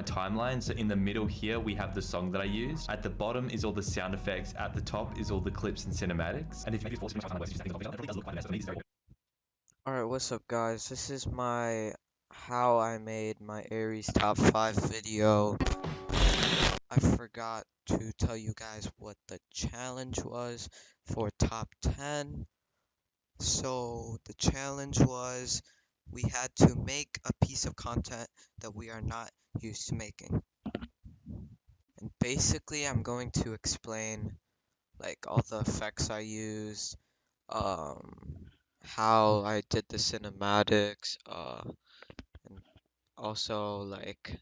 timeline. So in the middle here, we have the song that I used. At the bottom is all the sound effects. At the top is all the clips and cinematics. And if you make this full screen, it really does look quite nice. It's very good. Alright, what's up guys? This is my how I made my Aries top 5 video. I forgot to tell you guys what the challenge was for top 10. So the challenge was we had to make a piece of content that we are not used to making. And basically I'm going to explain like all the effects I used, how I did the cinematics, and also like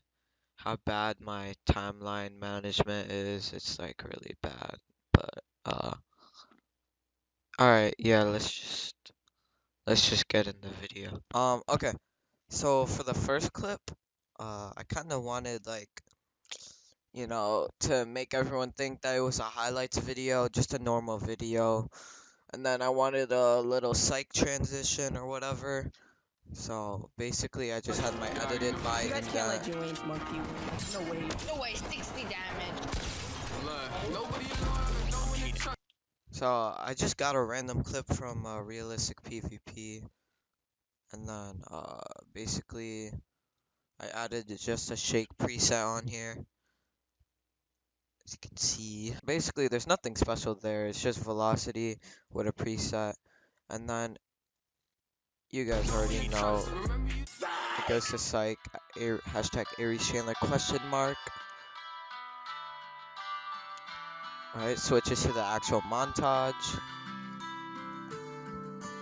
how bad my timeline management is. It's like really bad. But alright, yeah, let's just get in the video. Okay. So for the first clip, I kinda wanted like to make everyone think that it was a highlights video, just a normal video. And then I wanted a little psych transition or whatever. So basically, I just had my edited by You guys in can't let that. your range monkey win. No way. No way, 60 damage. So I just got a random clip from Realistic PvP, and then basically I added just a shake preset on here. As you can see, basically there's nothing special there. It's just velocity with a preset, and then you guys already know it goes to psych hashtag Aries Chandler question mark. Alright, switches to the actual montage.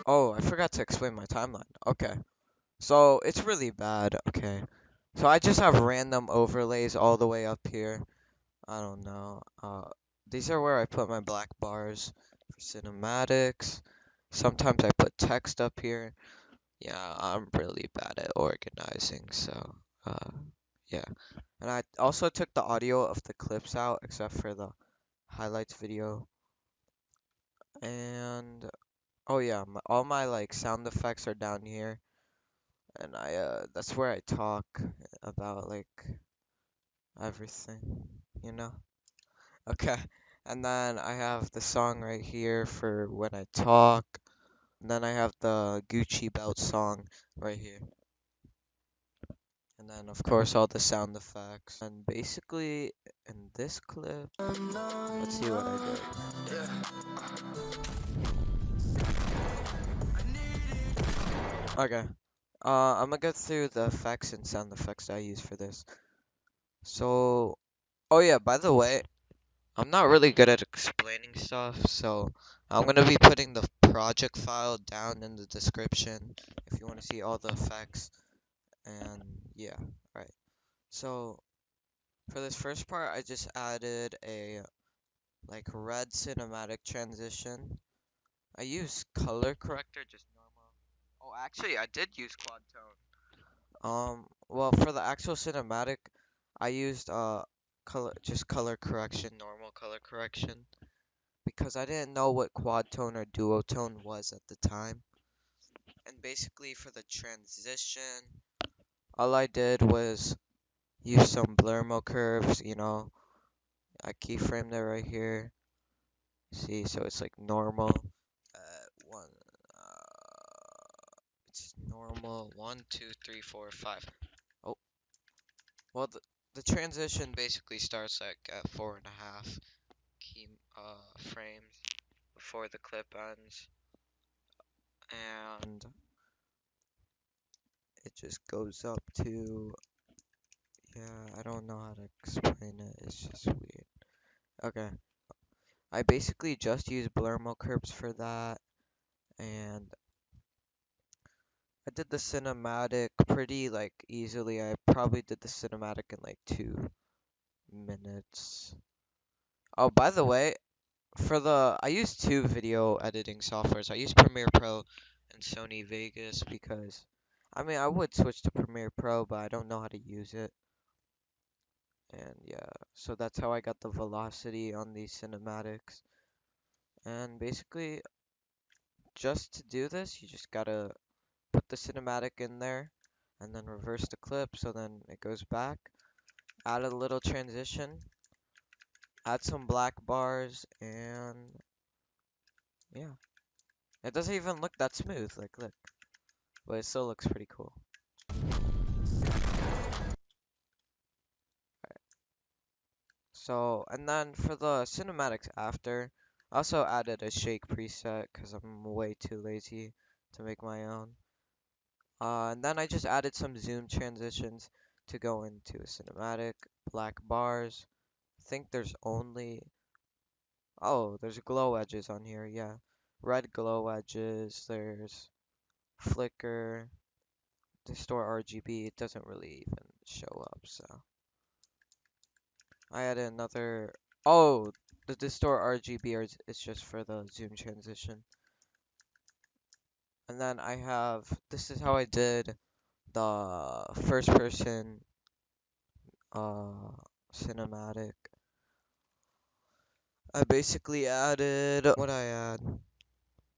Oh, I forgot to explain my timeline. Okay. So, it's really bad. Okay. So, I just have random overlays all the way up here. I don't know. These are where I put my black bars for cinematics. Sometimes I put text up here. Yeah, I'm really bad at organizing, so, yeah. And I also took the audio of the clips out, except for the highlights video. And oh yeah, all my like sound effects are down here, and that's where I talk about like everything, you know? Okay. And then I have the song right here for when I talk. And then I have the Gucci belt song right here. And then of course all the sound effects. And basically in this clip, let's see what I did. Okay. I'm gonna go through the effects and sound effects I use for this. So, oh yeah, by the way, I'm not really good at explaining stuff, so I'm gonna be putting the project file down in the description if you want to see all the effects. And yeah, right. So for this first part, I just added a like red cinematic transition. I use color corrector, just normal. Oh, actually, I did use quad tone. Well, for the actual cinematic, I used color correction, normal color correction, because I didn't know what quad tone or duotone was at the time. And basically for the transition, all I did was use some blur mode curves, I keyframed it right here. See, so it's like normal. One, it's normal. 1, 2, 3, 4, 5. Oh, well, the transition basically starts like at 4.5 key frames before the clip ends, and it just goes up to, yeah, I don't know how to explain it. It's just weird. Okay, I basically just use blur mode curves for that, and I did the cinematic pretty like easily. I probably did the cinematic in like 2 minutes. Oh, by the way, I use two video editing softwares. I use Premiere Pro and Sony Vegas because, I mean, I would switch to Premiere Pro, but I don't know how to use it. And yeah, so that's how I got the velocity on these cinematics. And basically, just to do this, you just gotta put the cinematic in there and then reverse the clip so then it goes back. add a little transition, add some black bars, and yeah. It doesn't even look that smooth, like look, but it still looks pretty cool. So, and then for the cinematics after, I also added a shake preset because I'm way too lazy to make my own. And then I just added some zoom transitions to go into a cinematic, black bars. I think there's only, oh, there's glow edges on here, yeah. Red glow edges, there's flicker, distort RGB, it doesn't really even show up, so. I added another, oh, the distort RGB is just for the zoom transition. And then I have, this is how I did the first person cinematic. I basically added, what I add?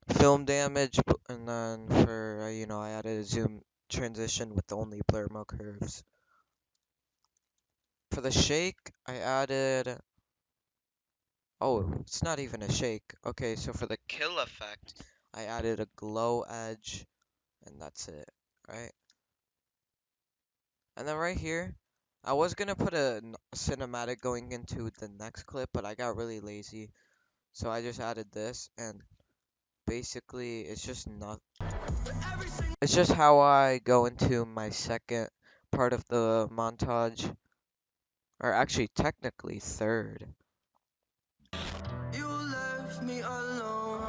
Film damage, and then for, I added a zoom transition with only blur mode curves. For the shake, I added, oh, it's not even a shake. Okay, so for the kill effect, I added a glow edge, and that's it, right? And then right here, I was gonna put a cinematic going into the next clip, but I got really lazy. So I just added this, and basically it's just how I go into my second part of the montage, or actually technically third. You left me alone.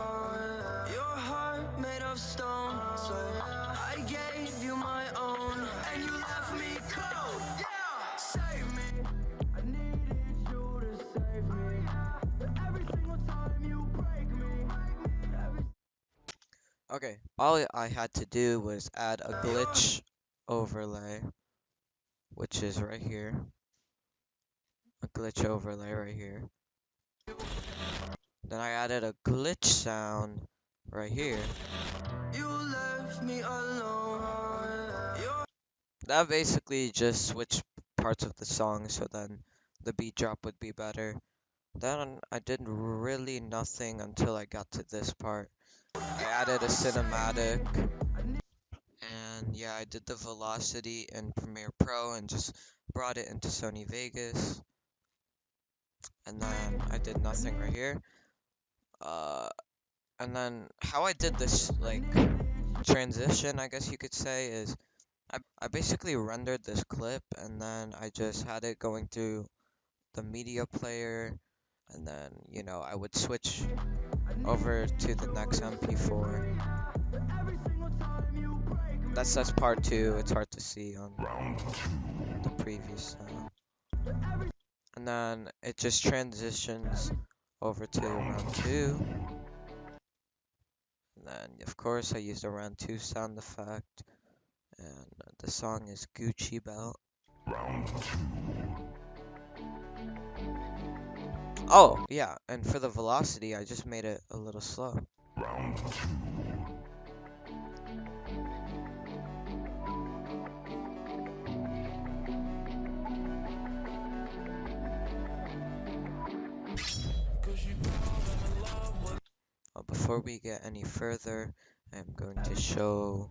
Your heart made of stone. Swear I gave you my own, and you left me cold. Yeah, save me. I needed you to save me. But every single time you break me. Okay, all I had to do was add a glitch overlay, which is right here. A glitch overlay right here. Then I added a glitch sound right here. You left me alone. That basically just switched parts of the song so then the beat drop would be better. Then I did really nothing until I got to this part. I added a cinematic, and yeah, I did the velocity in Premiere Pro and just brought it into Sony Vegas. And then I did nothing right here. And then how I did this like transition, I guess you could say, is I basically rendered this clip and then I just had it going through the media player, and then I would switch over to the next MP4. That's part 2. It's hard to see on the previous and then it just transitions over to round 2. And then of course I used a round 2 sound effect, and the song is Gucci Belt. Oh, yeah, and for the velocity, I just made it a little slow. Before we get any further, I'm going to show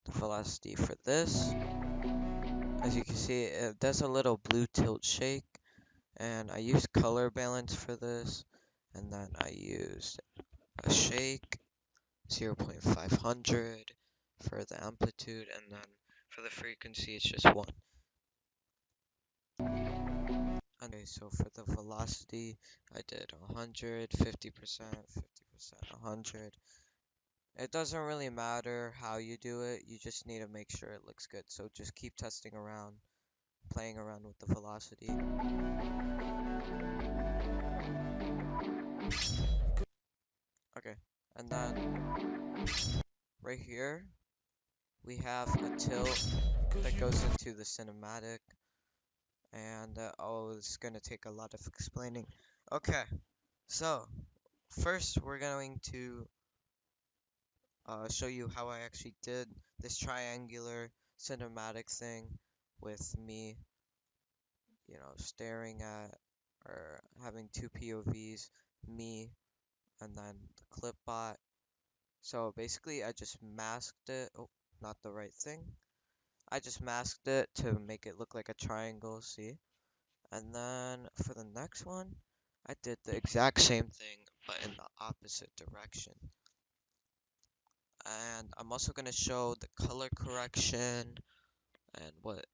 the velocity for this. As you can see, it does a little blue tilt shake, and I used color balance for this, and then I used a shake 0.500 for the amplitude, and then for the frequency it's just 1. Okay, so for the velocity I did 100, 50%, 50%, 100. It doesn't really matter how you do it, you just need to make sure it looks good, so just keep testing around, playing around with the velocity. Okay, and then right here we have a tilt that goes into the cinematic, and oh, it's gonna take a lot of explaining. Okay, so first we're going to show you how I actually did this triangular cinematic thing with me staring at or having two POVs, me and then the clip bot. So basically, I just masked it. Oh, not the right thing. I just masked it to make it look like a triangle, see? And then for the next one, I did the exact same thing, but in the opposite direction. And I'm also going to show the color correction and what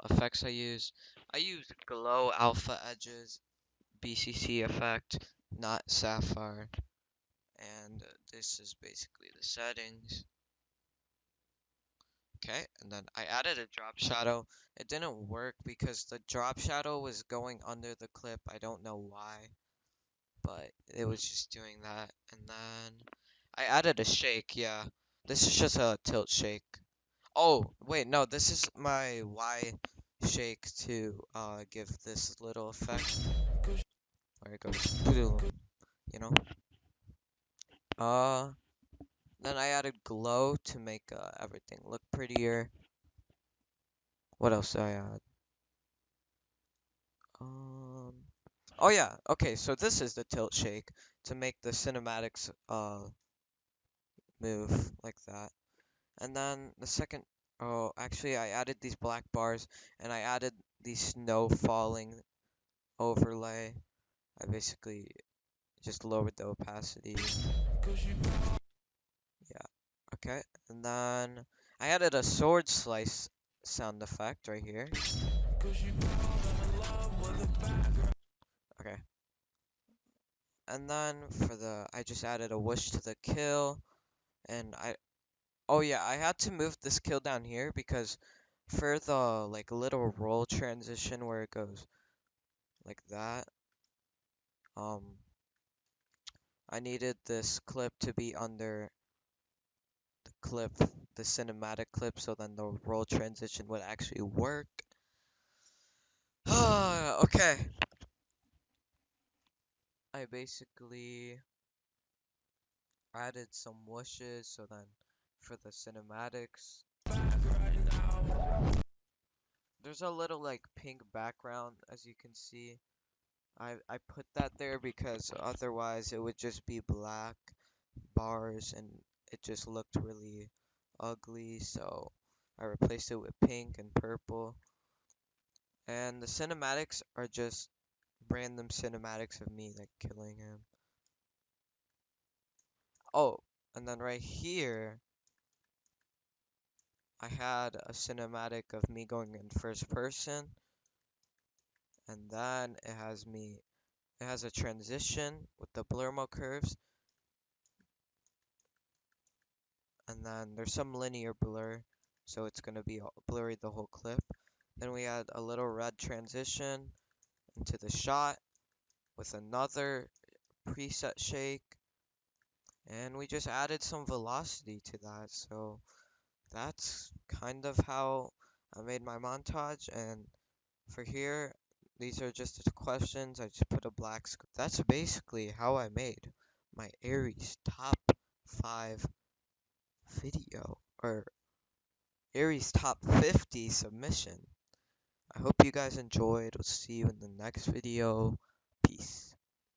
effects I use. I use Glow Alpha Edges, BCC effect, not Sapphire. And this is basically the settings. Okay, and then I added a drop shadow. It didn't work because the drop shadow was going under the clip. I don't know why, but it was just doing that. And then I added a shake, yeah. This is just a tilt shake. Oh, wait, no, this is my Y shake to give this little effect. Where it goes, boom, you know? Then I added glow to make everything look prettier. What else did I add? Oh yeah, okay, so this is the tilt shake to make the cinematics move like that. And then the second, oh, actually I added these black bars and I added the snow falling overlay. I basically just lowered the opacity. Yeah, okay. And then I added a sword slice sound effect right here. Okay. And then I just added a wish to the kill. And oh yeah, I had to move this kill down here because for the like little roll transition where it goes like that, I needed this clip to be under the clip, the cinematic clip, so then the roll transition would actually work. Okay. I basically added some whooshes, so then for the cinematics, there's a little like pink background as you can see. I put that there because otherwise it would just be black bars and it just looked really ugly, so I replaced it with pink and purple. And the cinematics are just random cinematics of me like killing him. Oh, and then right here I had a cinematic of me going in first person, and then it has a transition with the blur mode curves, and then there's some linear blur, so it's gonna be blurry the whole clip. Then we add a little red transition into the shot with another preset shake, and we just added some velocity to that. So that's kind of how I made my montage. And for here, these are just the questions. I just put a black screen. That's basically how I made my Aries top 5 video, or Aries top 50 submission. I hope you guys enjoyed. We'll see you in the next video. Peace.